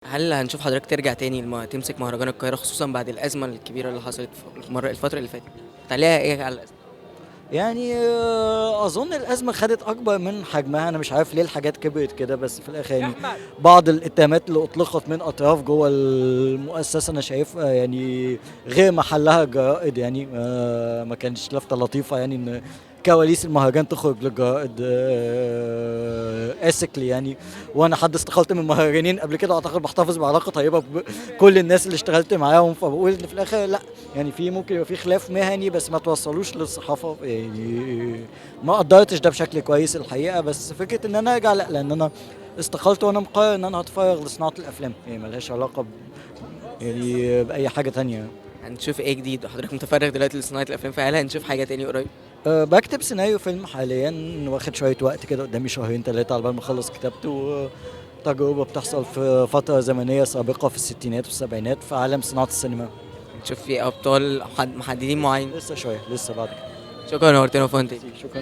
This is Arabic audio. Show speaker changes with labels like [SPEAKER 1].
[SPEAKER 1] هل هنشوف حضرتك ترجع تاني تمسك مهرجان القاهرة خصوصًا بعد الأزمة الكبيرة اللي حصلت الفترة اللي فاتت؟ تعليقها إيه على الأزمة؟
[SPEAKER 2] يعني أظن الأزمة خدت أكبر من حجمها، أنا مش عارف ليه الحاجات كبرت كده، بس في الآخر يعني بعض الاتهامات اللي أُطلقت من أطراف جوّه المؤسسة أنا شايفها يعني غير محلها الجرائد يعني، ما كانتش لفتة لطيفة يعني إن كواليس المهرجان تخرج للجرائد ethically يعني، وأنا حد استقلت من مهرجانين قبل كده وأعتقد باحتفظ بعلاقة طيبة بكل الناس اللي اشتغلت معاهم، فباقول إن في الآخر لأ، يعني ممكن يبقى في خلاف مهني بس ما توصّلوش للصحافة، يعني ما قدّرتش ده بشكل كويس الحقيقة، بس فكرة إن أنا أرجع لأ، لإن أنا استقلت وأنا مقرر إن أنا هاتفرّغ لصناعة الأفلام، يعني ما لهاش علاقة يعني بأي حاجة تانية.
[SPEAKER 1] هنشوف إيه جديد؟ حضرتك متفرغ دلوقتي لصناعة الأفلام، فهل هنشوف حاجة تاني قريب؟
[SPEAKER 2] باكتب سيناريو فيلم حاليًا واخد شوية وقت كده قدّامي شهرين 3 على بال ما أخلّص كتابته، تجربة بتحصل في فترة زمنية سابقة في الستينات والسبعينات في عالم صناعة السينما.
[SPEAKER 1] هنشوف في أبطال محددين معين.
[SPEAKER 2] لسه شوية، لسه بعد كده.
[SPEAKER 1] شكرًا نورتنا وفندق.
[SPEAKER 2] ميرسي، شكرًا.